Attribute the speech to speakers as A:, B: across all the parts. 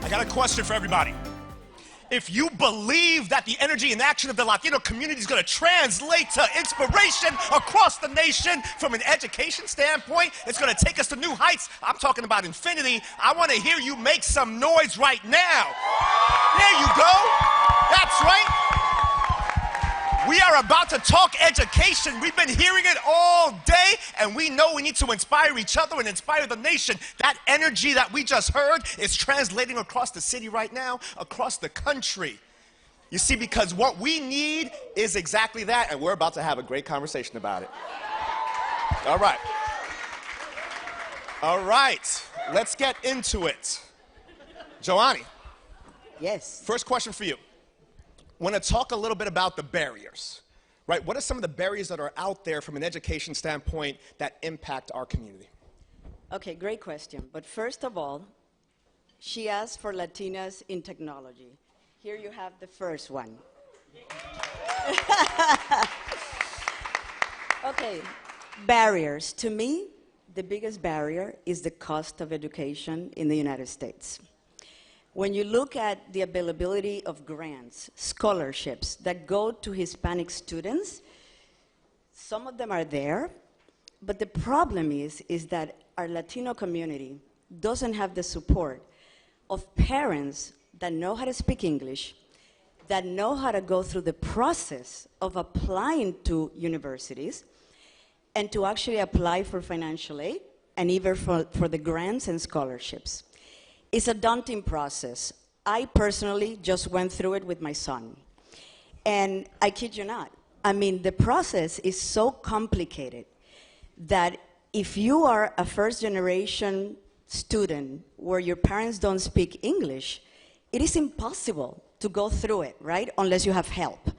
A: I got a question for everybody. If you believe that the energy and action of the Latino community is going to translate to inspiration across the nation from an education standpoint, it's going to take us to new heights. I'm talking about infinity. I want to hear you make some noise right now. There you go. That's right. We are about to talk education. We've been hearing it all day, and we know we need to inspire each other and inspire the nation. That energy that we just heard is translating across the city right now, across the country. You see, because what we need is exactly that, and we're about to have a great conversation about it. All right. All right. Let's get into it. Joanny.
B: Yes.
A: First question for you. Want to talk a little bit about the barriers, right? What are some of the barriers that are out there from an education standpoint that impact our community?
B: Okay, great question. But first of all, she asked for Latinas in technology. Here you have the first one. Okay, barriers. To me, the biggest barrier is the cost of education in the United States. When you look at the availability of grants, scholarships that go to Hispanic students, some of them are there, but the problem is that our Latino community doesn't have the support of parents that know how to speak English, that know how to go through the process of applying to universities, and to actually apply for financial aid, and even for the grants and scholarships. It's a daunting process. I personally just went through it with my son. And I kid you not. I mean, the process is so complicated that if you are a first-generation student where your parents don't speak English, it is impossible to go through it, right, unless you have help.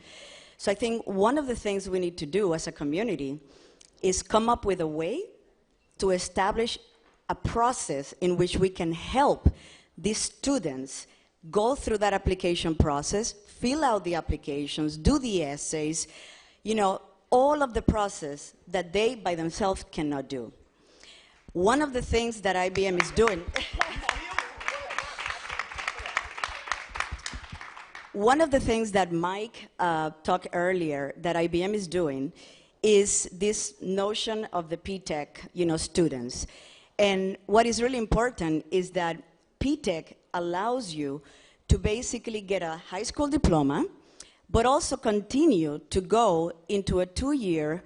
B: So I think one of the things we need to do as a community is come up with a way to establish a process in which we can help these students go through that application process, fill out the applications, do the essays, you know, all of the process that they by themselves cannot do. One of the things that IBM is doing, one of the things that Mike talked earlier that IBM is doing is this notion of the P-TECH, you know, students. And what is really important is that P-TECH allows you to basically get a high school diploma, but also continue to go into a 2-year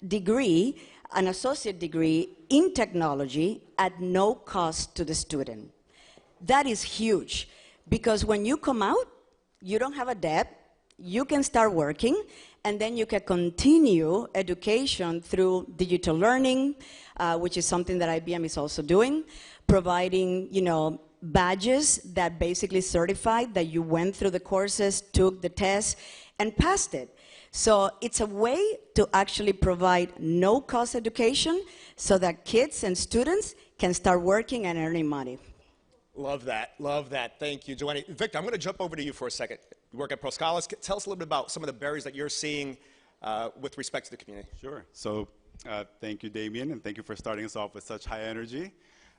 B: degree, an associate degree in technology at no cost to the student. That is huge, because when you come out, you don't have a debt, you can start working, and then you can continue education through digital learning, which is something that IBM is also doing, providing, you know, badges that basically certify that you went through the courses, took the test, and passed it. So it's a way to actually provide no-cost education so that kids and students can start working and earning money.
A: Love that. Love that. Thank you, Joanny. Victor, I'm going to jump over to you for a second. You work at ProScholas. Tell us a little bit about some of the barriers that you're seeing with respect to the community.
C: Sure. So thank you, Damien, and thank you for starting us off with such high energy.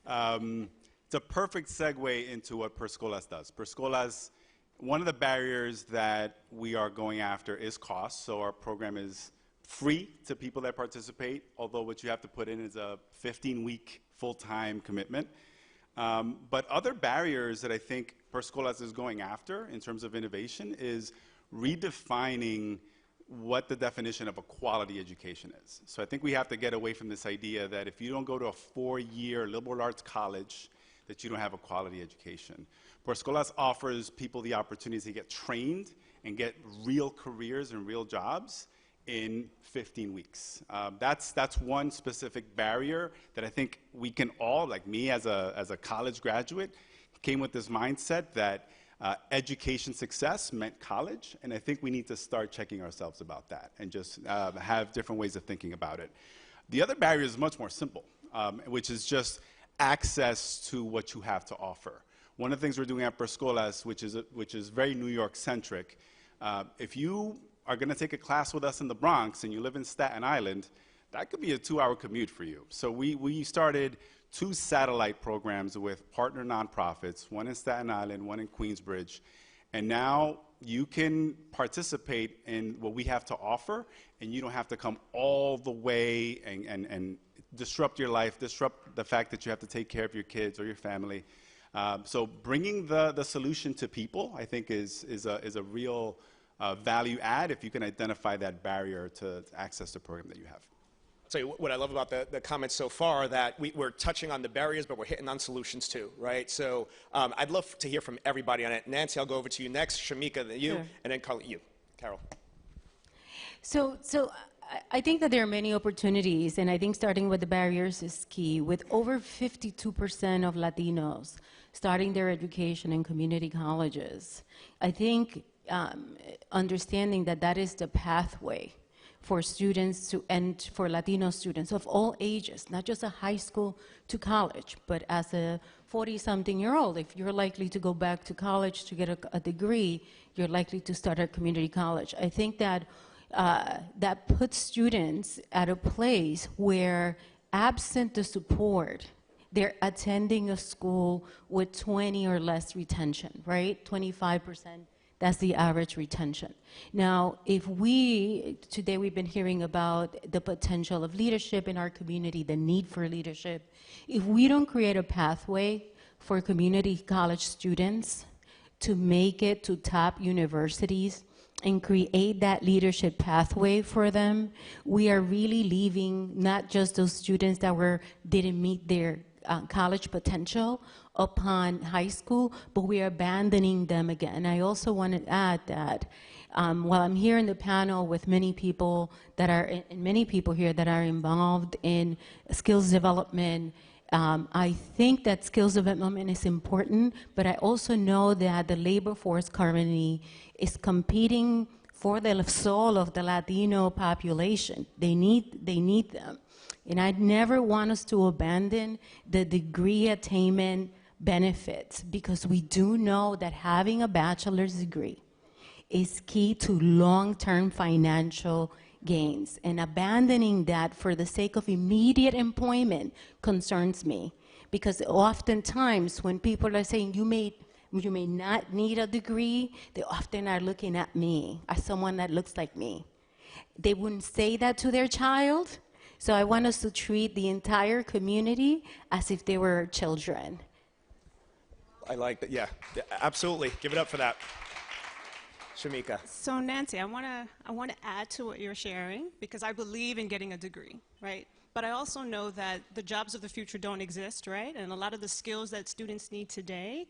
C: It's a perfect segue into what ProScholas does. ProScholas, one of the barriers that we are going after is cost. So our program is free to people that participate, although what you have to put in is a 15-week full-time commitment. But other barriers that I think ProScholas is going after in terms of innovation is redefining what the definition of a quality education is. So I think we have to get away from this idea that if you don't go to a 4-year liberal arts college, that you don't have a quality education. ProScholas offers people the opportunity to get trained and get real careers and real jobs in 15 weeks. That's one specific barrier that I think we can all, like me as a college graduate, came with this mindset that education success meant college, and I think we need to start checking ourselves about that and just have different ways of thinking about it. The other barrier is much more simple, which is just access to what you have to offer. One of the things we're doing at ProScholas, which is very New York-centric, if you are going to take a class with us in the Bronx and you live in Staten Island, that could be a 2-hour commute for you. So we started 2 satellite programs with partner nonprofits, one in Staten Island, one in Queensbridge. And now you can participate in what we have to offer, and you don't have to come all the way and disrupt your life, disrupt the fact that you have to take care of your kids or your family. So bringing the solution to people, I think, is a real value add if you can identify that barrier to access the program that you have.
A: I'll tell you what I love about the comments so far, that we're touching on the barriers, but we're hitting on solutions too, right? So I'd love to hear from everybody on it. Nancy, I'll go over to you next. Shamika, then you,
D: Sure.
A: and then Carla, you. Carol.
D: So I think that there are many opportunities, and I think starting with the barriers is key. With over 52% of Latinos starting their education in community colleges, I think understanding that that is the pathway for students to, and for Latino students of all ages, not just a high school to college, but as a 40-something-year-old, if you're likely to go back to college to get a degree, you're likely to start at community college. I think that that puts students at a place where, absent the support, they're attending a school with 20 or less retention, right? 25%. That's the average retention. Now, today we've been hearing about the potential of leadership in our community, the need for leadership. If we don't create a pathway for community college students to make it to top universities and create that leadership pathway for them, we are really leaving not just those students that didn't meet their college potential upon high school, but we are abandoning them again. I also want to add that while I'm here in the panel with many people here that are involved in skills development, I think that skills development is important, but I also know that the labor force currently is competing for the soul of the Latino population. They need them. And I'd never want us to abandon the degree attainment benefits, because we do know that having a bachelor's degree is key to long-term financial gains. And abandoning that for the sake of immediate employment concerns me, because oftentimes when people are saying you may not need a degree, they often are looking at me as someone that looks like me. They wouldn't say that to their child. So I want us to treat the entire community as if they were children.
A: I like that. Yeah, absolutely. Give it up for that. Shamika.
E: So Nancy, I want to add to what you're sharing, because I believe in getting a degree, right? But I also know that the jobs of the future don't exist, right? And a lot of the skills that students need today,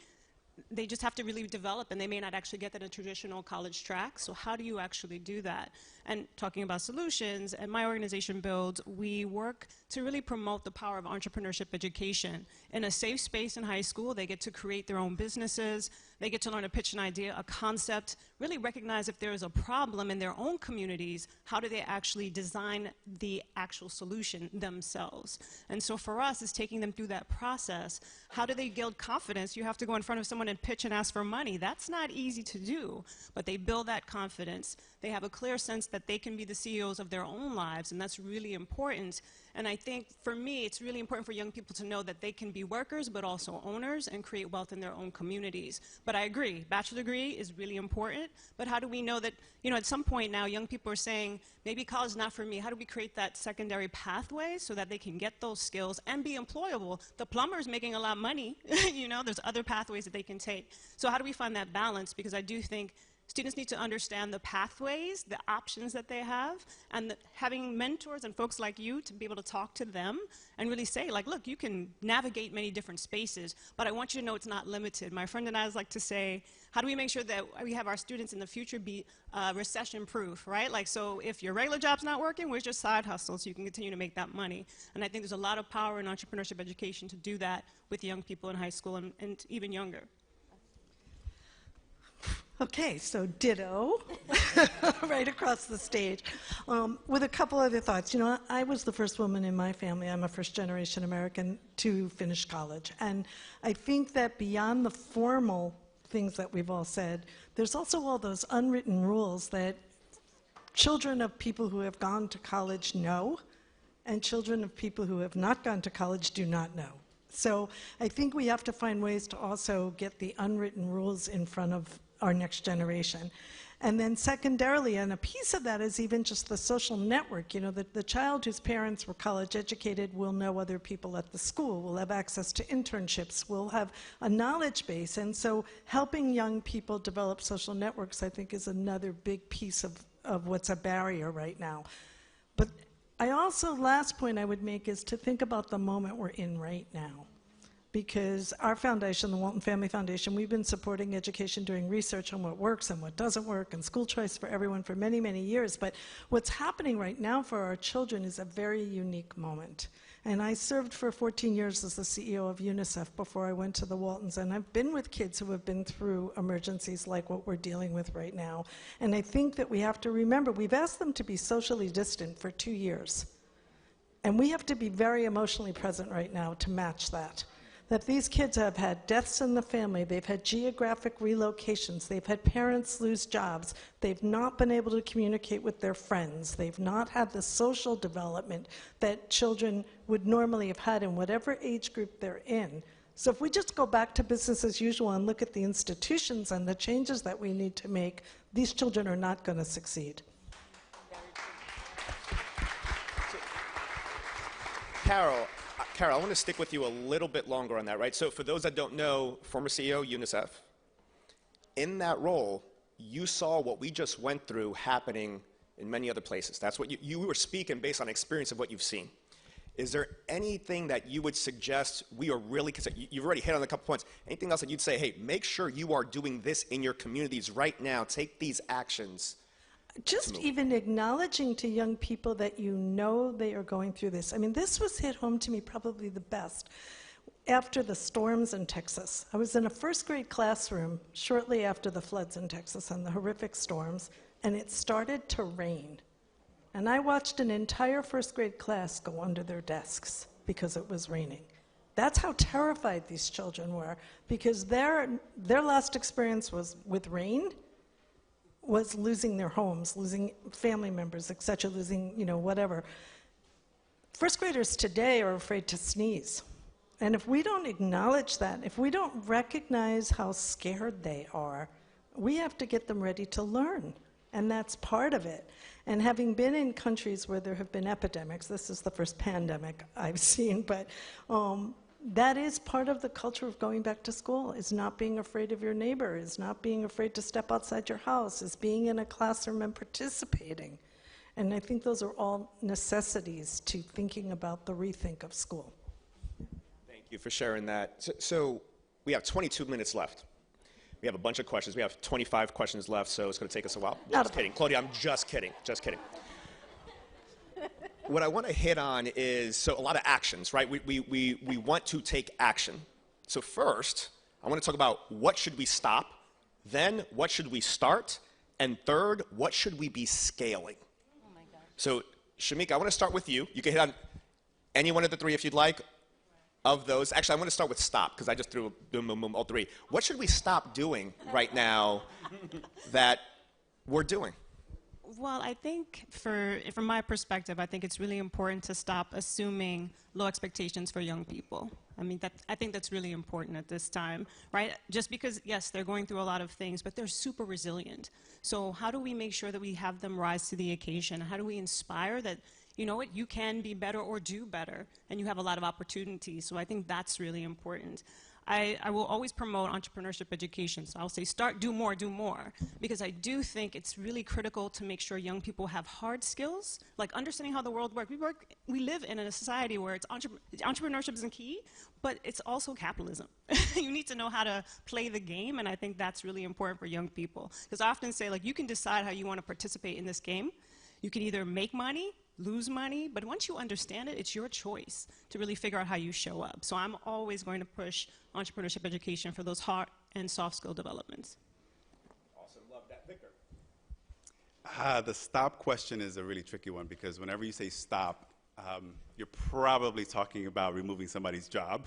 E: they just have to really develop, and they may not actually get that in a traditional college track. So how do you actually do that? And talking about solutions, at my organization Build, we work to really promote the power of entrepreneurship education. In a safe space in high school, they get to create their own businesses, they get to learn to pitch an idea, a concept, really recognize if there is a problem in their own communities, how do they actually design the actual solution themselves? And so for us, it's taking them through that process. How do they build confidence? You have to go in front of someone and pitch and ask for money. That's not easy to do, but they build that confidence. They have a clear sense that they can be the CEOs of their own lives, and that's really important. And I think, for me, it's really important for young people to know that they can be workers, but also owners, and create wealth in their own communities. But I agree, bachelor degree is really important, but how do we know that, at some point now, young people are saying, maybe college is not for me. How do we create that secondary pathway so that they can get those skills and be employable? The plumber's making a lot of money, there's other pathways that they can take. So how do we find that balance? Because I do think students need to understand the pathways, the options that they have, and having mentors and folks like you to be able to talk to them and really say, look, you can navigate many different spaces, but I want you to know it's not limited. My friend and I like to say, how do we make sure that we have our students in the future be recession-proof, right? So if your regular job's not working, where's your side hustle so you can continue to make that money? And I think there's a lot of power in entrepreneurship education to do that with young people in high school and even younger.
F: Okay, so ditto, right across the stage, with a couple other thoughts. I was the first woman in my family, I'm a first-generation American, to finish college. And I think that beyond the formal things that we've all said, there's also all those unwritten rules that children of people who have gone to college know, and children of people who have not gone to college do not know. So I think we have to find ways to also get the unwritten rules in front of our next generation. And then secondarily, and a piece of that is even just the social network. You know, the child whose parents were college educated will know other people at the school, will have access to internships, will have a knowledge base. And so helping young people develop social networks, I think, is another big piece of what's a barrier right now. But I also, last point I would make is to think about the moment we're in right now. Because our foundation, the Walton Family Foundation, we've been supporting education, doing research on what works and what doesn't work, and school choice for everyone for many, many years. But what's happening right now for our children is a very unique moment. And I served for 14 years as the CEO of UNICEF before I went to the Waltons, and I've been with kids who have been through emergencies like what we're dealing with right now. And I think that we have to remember, we've asked them to be socially distant for 2 years. And we have to be very emotionally present right now to match that. That these kids have had deaths in the family, they've had geographic relocations, they've had parents lose jobs, they've not been able to communicate with their friends, they've not had the social development that children would normally have had in whatever age group they're in. So if we just go back to business as usual and look at the institutions and the changes that we need to make, these children are not going to succeed.
A: Carol, I want to stick with you a little bit longer on that, right? So for those that don't know, former CEO, UNICEF, in that role, you saw what we just went through happening in many other places. That's what you were speaking based on experience of what you've seen. Is there anything that you would suggest we are really, because you've already hit on a couple points, anything else that you'd say, hey, make sure you are doing this in your communities right now, take these actions?
F: Just even acknowledging to young people that you know they are going through this. I mean, this was hit home to me probably the best after the storms in Texas. I was in a first grade classroom shortly after the floods in Texas and the horrific storms, and it started to rain. And I watched an entire first grade class go under their desks because it was raining. That's how terrified these children were, because their last experience was with rain, was losing their homes, losing family members, et cetera, losing, whatever. First graders today are afraid to sneeze. And if we don't acknowledge that, if we don't recognize how scared they are, we have to get them ready to learn. And that's part of it. And having been in countries where there have been epidemics, this is the first pandemic I've seen, but that is part of the culture of going back to school, is not being afraid of your neighbor, is not being afraid to step outside your house, is being in a classroom and participating. And I think those are all necessities to thinking about the rethink of school.
A: Thank you for sharing that. So we have 22 minutes left. We have a bunch of questions. We have 25 questions left, so it's going to take us a while. Just kidding. Claudia, I'm just kidding. Just kidding. What I want to hit on is, so a lot of actions, right? We want to take action. So first, I want to talk about what should we stop, then what should we start, and third, what should we be scaling? Oh my gosh. So Shamik, I want to start with you. You can hit on any one of the three if you'd like. Of those, actually, I want to start with stop, because I just threw boom, boom, boom, all three. What should we stop doing right now that we're doing?
E: Well, I think from my perspective, I think it's really important to stop assuming low expectations for young people. I mean, I think that's really important at this time, right? Just because, yes, they're going through a lot of things, but they're super resilient. So how do we make sure that we have them rise to the occasion? How do we inspire that, you know what, you can be better or do better, and you have a lot of opportunities? So I think that's really important. I will always promote entrepreneurship education. So I'll say start, do more, because I do think it's really critical to make sure young people have hard skills, like understanding how the world works. We live in a society where entrepreneurship isn't key, but it's also capitalism. You need to know how to play the game, and I think that's really important for young people. Because I often say, like, you can decide how you want to participate in this game. You can either make money, lose money, but once you understand it, it's your choice to really figure out how you show up. So I'm always going to push entrepreneurship education for those hard and soft skill developments.
A: Awesome, love that. Victor?
C: The stop question is a really tricky one, because whenever you say stop, you're probably talking about removing somebody's job.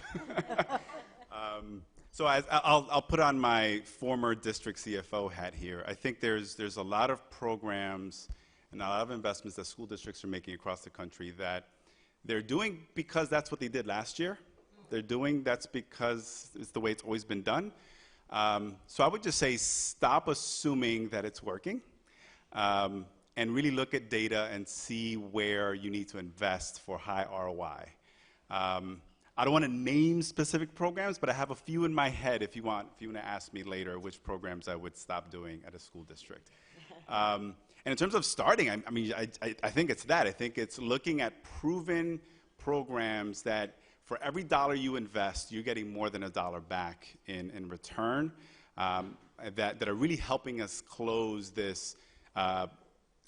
C: So I'll put on my former district CFO hat here. I think there's a lot of programs and a lot of investments that school districts are making across the country that They're doing because that's what they did last year. They're doing that's because it's the way it's always been done. So I would just say stop assuming that it's working, and really look at data and see where you need to invest for high ROI. I don't want to name specific programs, but I have a few in my head if you want to ask me later which programs I would stop doing at a school district. And in terms of starting, I think it's that. I think it's looking at proven programs that for every dollar you invest, you're getting more than $1 back in return, that are really helping us close this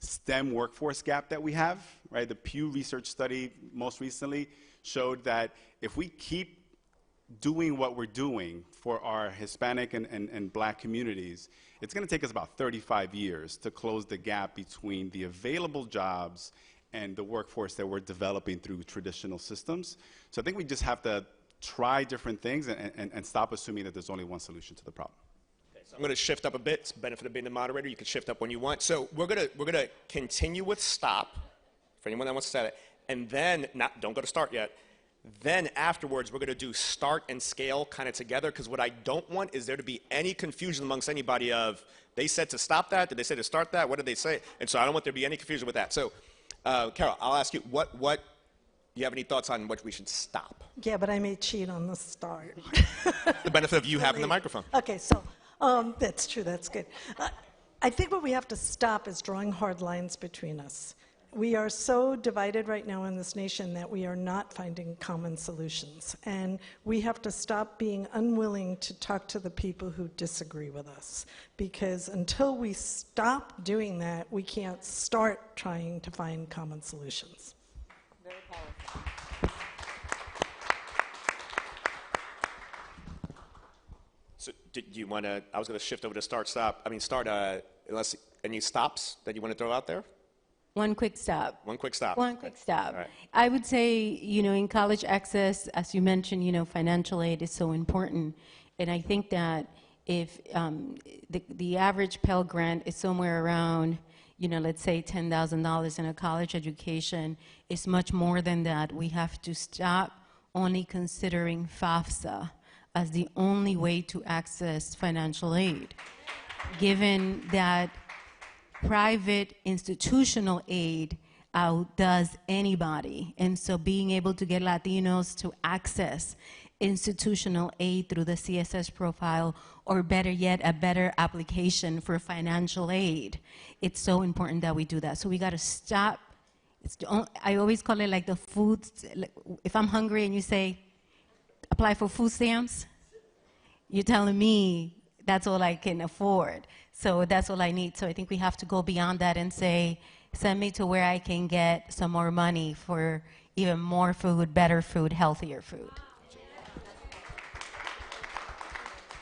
C: STEM workforce gap that we have, right? The Pew Research study most recently showed that if we keep doing what we're doing for our Hispanic and Black communities, it's going to take us about 35 years to close the gap between the available jobs and the workforce that we're developing through traditional systems. So I think we just have to try different things and stop assuming that there's only one solution to the problem.
A: So I'm going to shift up a bit. It's the benefit of being the moderator. You can shift up when you want. So we're gonna continue with stop for anyone that wants to say it, and then don't go to start yet. Then afterwards, we're going to do start and scale kind of together, because what I don't want is there to be any confusion amongst anybody of they said to stop that, did they say to start that, what did they say? And so I don't want there to be any confusion with that. So, Carol, I'll ask you, what do you have any thoughts on what we should stop?
F: Yeah, but I may cheat on the start.
A: The benefit of you having the microphone.
F: Okay, so that's true, that's good. I think what we have to stop is drawing hard lines between us. We are so divided right now in this nation that we are not finding common solutions. And we have to stop being unwilling to talk to the people who disagree with us. Because until we stop doing that, we can't start trying to find common solutions.
B: Very powerful.
A: So do you want to, I was going to shift over to start, unless any stops that you want to throw out there?
D: One quick stop.
A: One quick stop.
D: One quick stop.
A: All right.
D: I would say, in college access, as you mentioned, financial aid is so important. And I think that if the average Pell Grant is somewhere around, let's say $10,000 in a college education, it's much more than that. We have to stop only considering FAFSA as the only way to access financial aid, given that private institutional aid outdoes anybody. And so being able to get Latinos to access institutional aid through the CSS profile, or better yet, a better application for financial aid, it's so important that we do that. So we got to stop. I always call it like the food. If I'm hungry and you say, apply for food stamps, you're telling me that's all I can afford. So that's all I need. So I think we have to go beyond that and say, send me to where I can get some more money for even more food, better food, healthier food.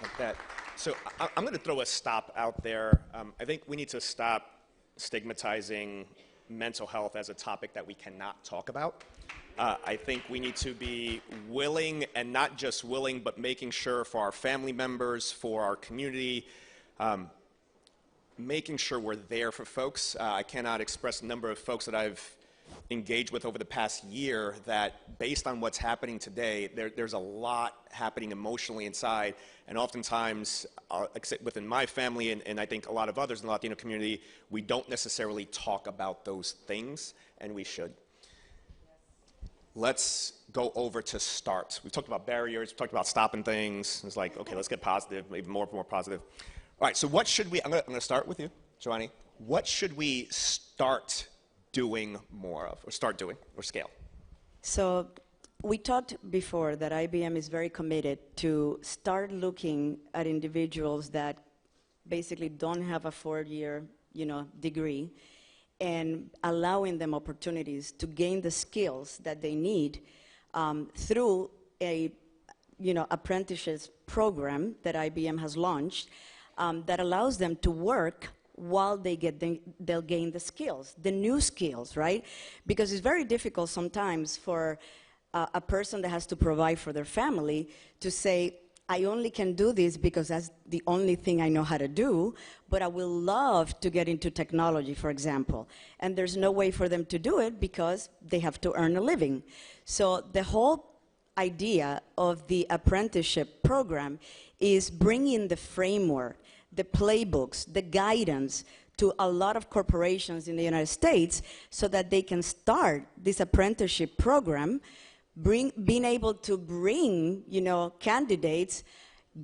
A: Like that. So I'm going to throw a stop out there. I think we need to stop stigmatizing mental health as a topic that we cannot talk about. I think we need to be willing, and not just willing, but making sure for our family members, for our community, making sure we're there for folks. I cannot express the number of folks that I've engaged with over the past year that, based on what's happening today, there's a lot happening emotionally inside. And oftentimes, within my family, and I think a lot of others in the Latino community, we don't necessarily talk about those things, and we should. Let's go over to start. We've talked about barriers, we've talked about stopping things. It's like, okay, let's get positive, even more positive. All right, so what should we, I'm gonna start with you, Joanny. What should we start doing more of, or start doing, or scale?
B: So we talked before that IBM is very committed to start looking at individuals that basically don't have a 4-year, degree, and allowing them opportunities to gain the skills that they need through a apprenticeship program that IBM has launched that allows them to work while they'll gain the skills, the new skills, right? Because it's very difficult sometimes for a person that has to provide for their family to say, I only can do this because that's the only thing I know how to do, but I will love to get into technology, for example. And there's no way for them to do it because they have to earn a living. So the whole idea of the apprenticeship program is bringing the framework, the playbooks, the guidance to a lot of corporations in the United States so that they can start this apprenticeship program, being able to bring, candidates,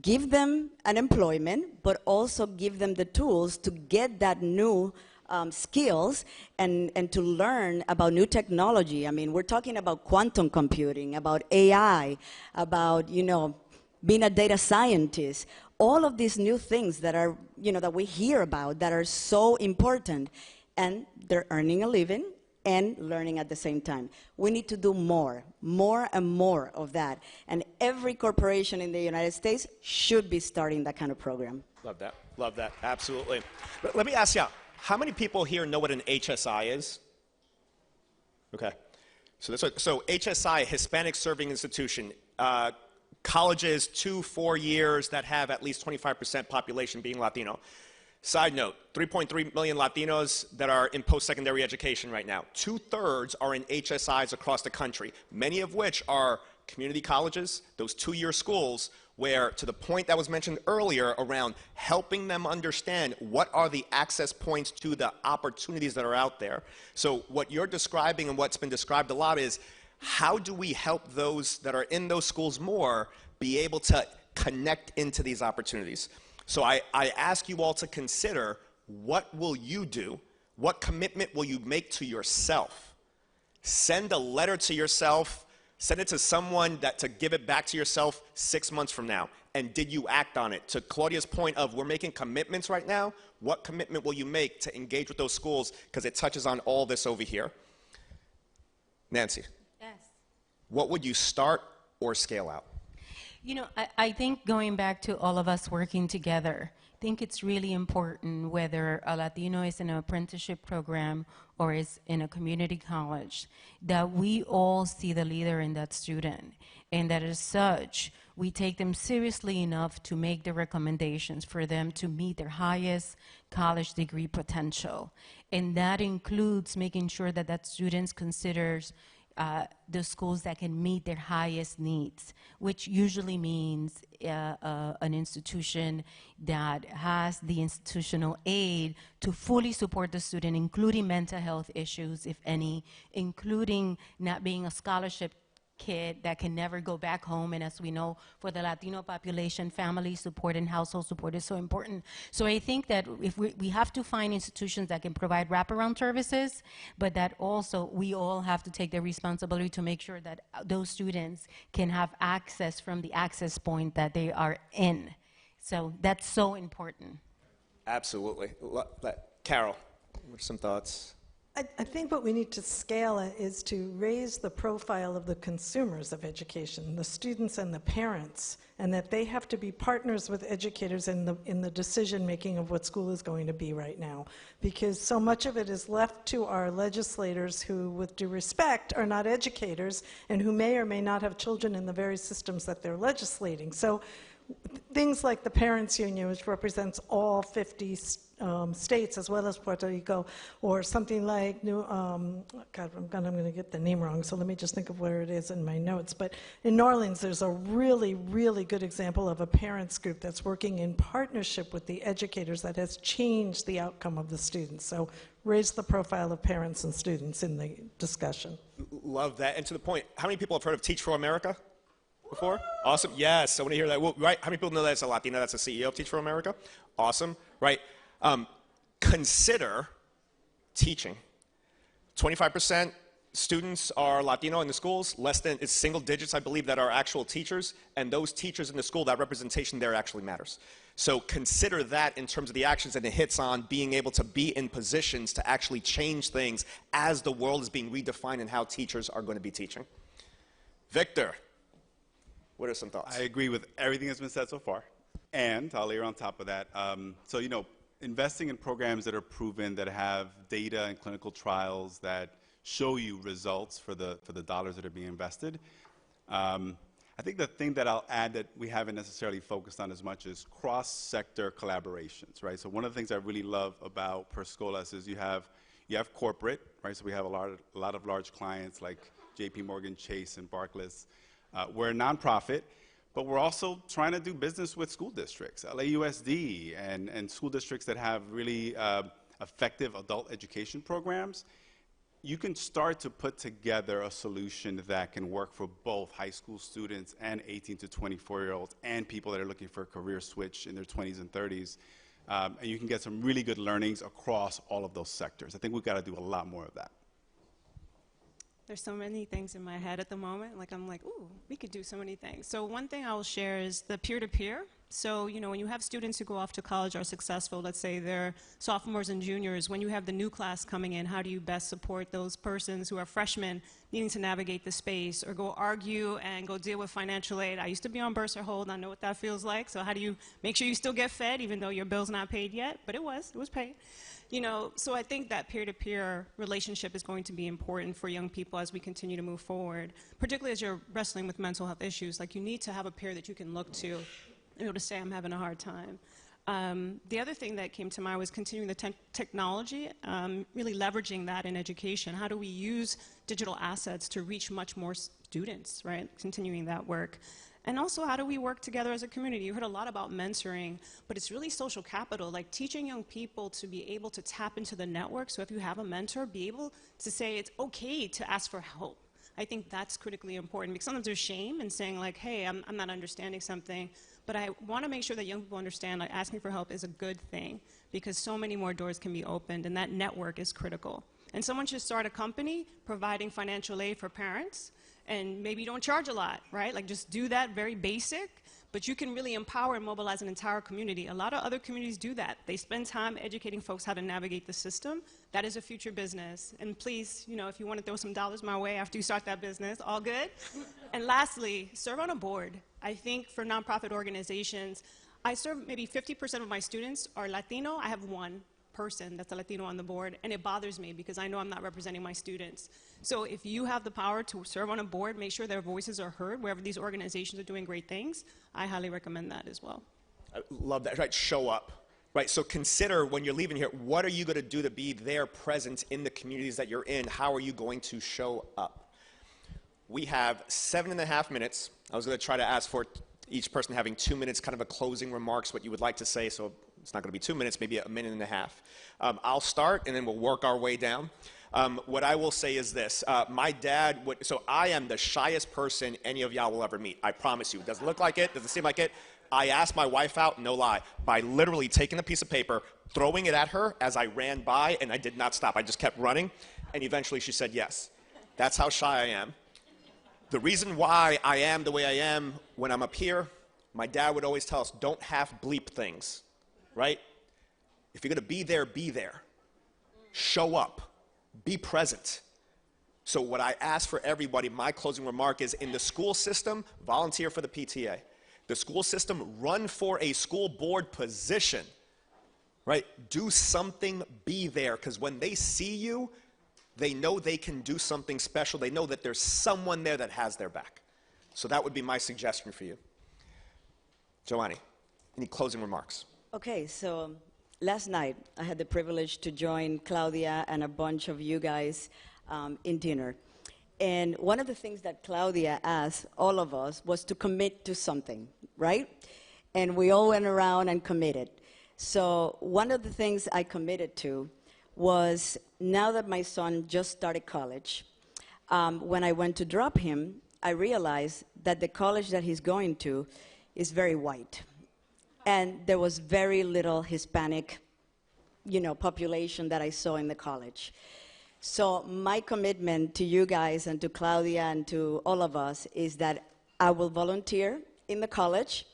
B: give them an employment, but also give them the tools to get that new skills and to learn about new technology. I mean, we're talking about quantum computing, about AI, about, being a data scientist, all of these new things that are, that we hear about that are so important, and they're earning a living and learning at the same time. We need to do more and more of that. And every corporation in the United States should be starting that kind of program.
A: Love that, absolutely. But let me ask you, how many people here know what an HSI is? Okay, so HSI, Hispanic Serving Institution, colleges 2-4 years that have at least 25% population being Latino. Side note, 3.3 million Latinos that are in post-secondary education right now. 2/3 are in HSIs across the country, many of which are community colleges, those 2-year schools where, to the point that was mentioned earlier around helping them understand what are the access points to the opportunities that are out there. So what you're describing and what's been described a lot is how do we help those that are in those schools more be able to connect into these opportunities? So I ask you all to consider, what will you do? What commitment will you make to yourself? Send a letter to yourself. Send it to someone to give it back to yourself 6 months from now. And did you act on it? To Claudia's point of we're making commitments right now, what commitment will you make to engage with those schools? Because it touches on all this over here. Nancy.
D: Yes.
A: What would you start or scale out?
D: I think going back to all of us working together, I think it's really important whether a Latino is in an apprenticeship program or is in a community college, that we all see the leader in that student, and that as such, we take them seriously enough to make the recommendations for them to meet their highest college degree potential. And that includes making sure that that student considers the schools that can meet their highest needs, which usually means an institution that has the institutional aid to fully support the student, including mental health issues, if any, including not being a scholarship kid that can never go back home. And as we know, for the Latino population, family support and household support is so important. So I think that if we have to find institutions that can provide wraparound services, but that also we all have to take the responsibility to make sure that those students can have access from the access point that they are in. So that's so important.
A: Absolutely. Carol, what are some thoughts?
F: I think what we need to scale is to raise the profile of the consumers of education, the students and the parents, and that they have to be partners with educators in the decision-making of what school is going to be right now. Because so much of it is left to our legislators who, with due respect, are not educators and who may or may not have children in the very systems that they're legislating. So things like the Parents Union, which represents all 50 states as well as Puerto Rico, or something like I'm going to get the name wrong, so let me just think of where it is in my notes. But in New Orleans, there's a really, really good example of a parents group that's working in partnership with the educators that has changed the outcome of the students. So raise the profile of parents and students in the discussion.
A: Love that. And to the point, how many people have heard of Teach for America before? Awesome. Yes, I want to hear that. Well, right? How many people know that's a Latina that's a CEO of Teach for America? Awesome. Right. Consider teaching. 25% students are Latino in the schools. It's single digits, I believe, that are actual teachers. And those teachers in the school, that representation there actually matters. So consider that in terms of the actions, and it hits on being able to be in positions to actually change things as the world is being redefined and how teachers are going to be teaching. Victor, what are some thoughts?
C: I agree with everything that's been said so far. And I'll layer on top of that. Investing in programs that are proven, that have data and clinical trials that show you results for the dollars that are being invested. I think the thing that I'll add that we haven't necessarily focused on as much is cross-sector collaborations, right? So one of the things I really love about Per Scholas is you have corporate, right? So we have a lot of large clients like JP Morgan, Chase, and Barclays. We're a nonprofit, but we're also trying to do business with school districts, LAUSD, and school districts that have really effective adult education programs. You can start to put together a solution that can work for both high school students and 18 to 24-year-olds and people that are looking for a career switch in their 20s and 30s. And you can get some really good learnings across all of those sectors. I think we've got to do a lot more of that.
E: There's so many things in my head at the moment. I'm like, ooh, we could do so many things. So one thing I will share is the peer-to-peer. So, when you have students who go off to college are successful, let's say they're sophomores and juniors, when you have the new class coming in, how do you best support those persons who are freshmen needing to navigate the space or go argue and go deal with financial aid? I used to be on Burst or Hold. I know what that feels like. So how do you make sure you still get fed even though your bill's not paid yet? But it was paid. So I think that peer-to-peer relationship is going to be important for young people as we continue to move forward, particularly as you're wrestling with mental health issues. You need to have a peer that you can look to able to say, I'm having a hard time. The other thing that came to mind was continuing the technology, really leveraging that in education. How do we use digital assets to reach much more students, right? Continuing that work. And also, how do we work together as a community? You heard a lot about mentoring, but it's really social capital, teaching young people to be able to tap into the network. So if you have a mentor, be able to say it's okay to ask for help. I think that's critically important because sometimes there's shame in saying hey, I'm not understanding something. But I want to make sure that young people understand asking for help is a good thing because so many more doors can be opened and that network is critical. And someone should start a company providing financial aid for parents and maybe you don't charge a lot, right? Just do that very basic, but you can really empower and mobilize an entire community. A lot of other communities do that. They spend time educating folks how to navigate the system. That is a future business. And please, if you want to throw some dollars my way after you start that business, all good. And lastly, serve on a board. I think for nonprofit organizations, I serve maybe 50% of my students are Latino. I have one person that's a Latino on the board, and it bothers me because I know I'm not representing my students. So if you have the power to serve on a board, make sure their voices are heard wherever these organizations are doing great things. I highly recommend that as well.
A: I love that, right? Show up, right? So consider when you're leaving here, what are you going to do to be there present in the communities that you're in? How are you going to show up? We have 7.5 minutes. I was going to try to ask for each person having 2 minutes, kind of a closing remarks, what you would like to say. So it's not going to be 2 minutes, maybe 1.5 minutes. I'll start, and then we'll work our way down. What I will say is this. My dad so I am the shyest person any of y'all will ever meet. I promise you. It doesn't look like it. Doesn't seem like it. I asked my wife out, no lie, by literally taking a piece of paper, throwing it at her as I ran by, and I did not stop. I just kept running, and eventually she said yes. That's how shy I am. The reason why I am the way I am when I'm up here, my dad would always tell us, don't half bleep things, right? If you're going to be there. Show up. Be present. So what I ask for everybody, my closing remark is, in the school system, volunteer for the PTA. The school system, run for a school board position, right? Do something, be there, because when they see you, they know they can do something special. They know that there's someone there that has their back. So that would be my suggestion for you. Joanny, any closing remarks?
B: Okay, so last night I had the privilege to join Claudia and a bunch of you guys in dinner. And one of the things that Claudia asked all of us was to commit to something, right? And we all went around and committed. So one of the things I committed to was, now that my son just started college, when I went to drop him, I realized that the college that he's going to is very white. And there was very little Hispanic, population that I saw in the college. So my commitment to you guys and to Claudia and to all of us is that I will volunteer in the college.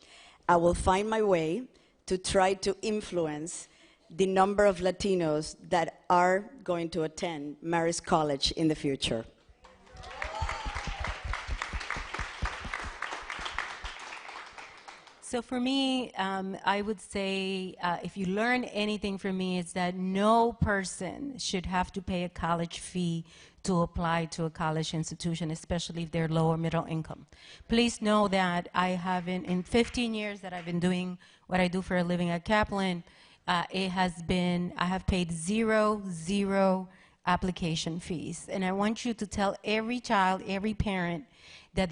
B: I will find my way to try to influence the number of Latinos that are going to attend Marist College in the future.
D: So for me, I would say if you learn anything from me, it's that no person should have to pay a college fee to apply to a college institution, especially if they're low or middle income. Please know that I haven't, in 15 years that I've been doing what I do for a living at Kaplan, it has been, I have paid zero application fees. And I want you to tell every child, every parent, that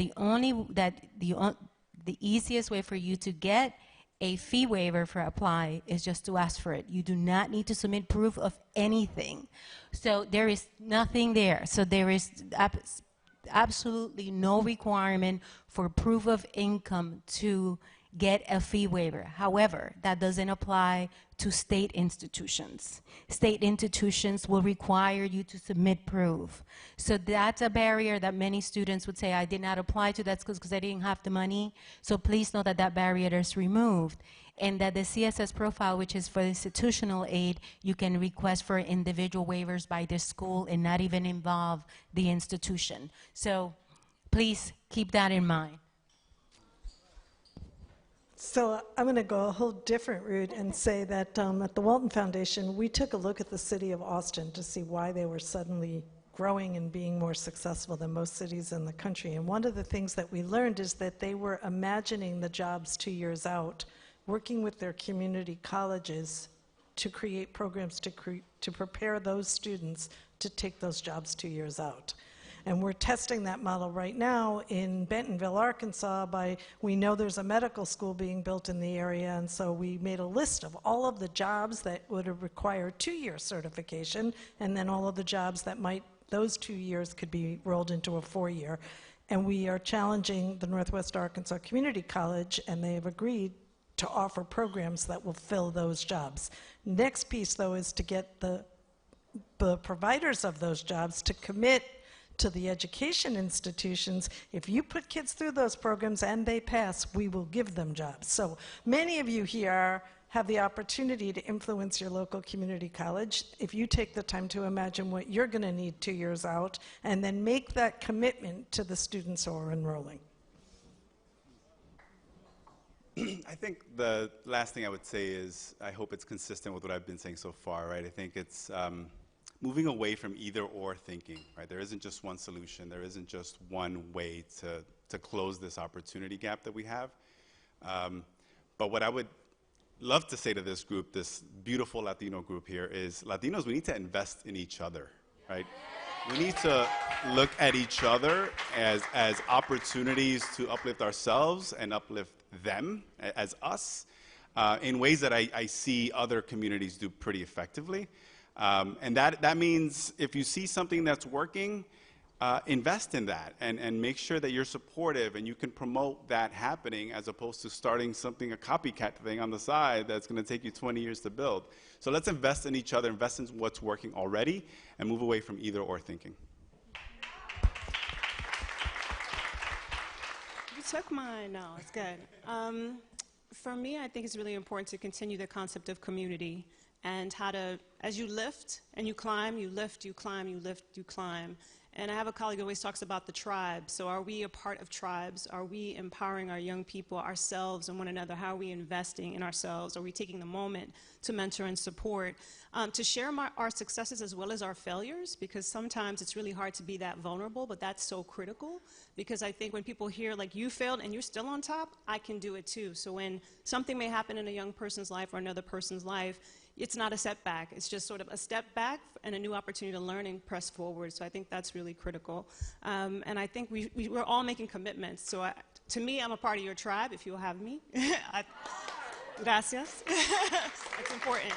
D: the easiest way for you to get a fee waiver for apply is just to ask for it. You do not need to submit proof of anything. So there is nothing there. So there is absolutely no requirement for proof of income to get a fee waiver. However, that doesn't apply to state institutions. State institutions will require you to submit proof. So that's a barrier that many students would say, I did not apply to that school because I didn't have the money. So please know that that barrier is removed, and that the CSS profile, which is for institutional aid, you can request for individual waivers by the school and not even involve the institution. So please keep that in mind.
F: So I'm going to go a whole different route and say that at the Walton Foundation, we took a look at the city of Austin to see why they were suddenly growing and being more successful than most cities in the country. And one of the things that we learned is that they were imagining the jobs 2 years out, working with their community colleges to create programs to prepare those students to take those jobs 2 years out. And we're testing that model right now in Bentonville, Arkansas. We know there's a medical school being built in the area, and so we made a list of all of the jobs that would require 2-year certification, and then all of the jobs that those 2 years could be rolled into a 4-year. And we are challenging the Northwest Arkansas Community College, and they have agreed to offer programs that will fill those jobs. Next piece, though, is to get the providers of those jobs to commit to the education institutions. If you put kids through those programs and they pass, we will give them jobs. So many of you here have the opportunity to influence your local community college if you take the time to imagine what you're going to need 2 years out and then make that commitment to the students who are enrolling.
C: I think the last thing I would say is I hope it's consistent with what I've been saying so far, right? I think it's moving away from either or thinking, right? There isn't just one solution. There isn't just one way to close this opportunity gap that we have. But what I would love to say to this group, this beautiful Latino group here, is Latinos, we need to invest in each other, right? We need to look at each other as opportunities to uplift ourselves and uplift them as us in ways that I see other communities do pretty effectively. And that means if you see something that's working, invest in that and make sure that you're supportive and you can promote that happening as opposed to starting something, a copycat thing on the side that's going to take you 20 years to build. So let's invest in each other, invest in what's working already, and move away from either or thinking.
E: You took mine. No, it's good. For me, I think it's really important to continue the concept of community and how to, as you lift and you climb, you lift, you climb, you lift, you climb. And I have a colleague who always talks about the tribe. So are we a part of tribes? Are we empowering our young people, ourselves, and one another? How are we investing in ourselves? Are we taking the moment to mentor and support, to share our successes as well as our failures? Because sometimes it's really hard to be that vulnerable, but that's so critical. Because I think when people hear, like, you failed and you're still on top, I can do it too. So when something may happen in a young person's life or another person's life, it's not a setback. It's just sort of a step back and a new opportunity to learn and press forward. So I think that's really critical. And I think we're all making commitments. So to me, I'm a part of your tribe, if you'll have me. Gracias. It's important.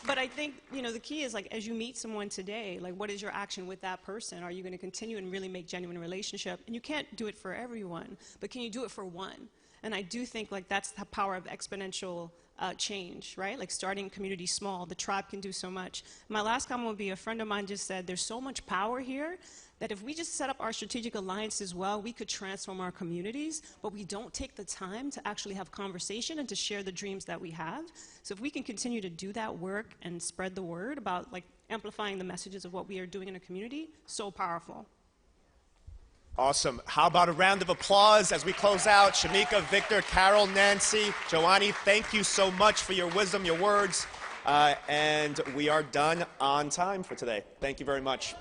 E: But I think, the key is, like, as you meet someone today, like, what is your action with that person? Are you going to continue and really make genuine relationship? And you can't do it for everyone, but can you do it for one? And I do think, like, that's the power of exponential change, right? Like, starting community small, the tribe can do so much. My last comment would be, a friend of mine just said, there's so much power here that if we just set up our strategic alliances well, we could transform our communities, but we don't take the time to actually have conversation and to share the dreams that we have. So if we can continue to do that work and spread the word about, like, amplifying the messages of what we are doing in a community, so powerful.
A: Awesome. How about a round of applause as we close out? Shamika, Victor, Carol, Nancy, Joanny, thank you so much for your wisdom, your words. And we are done on time for today. Thank you very much.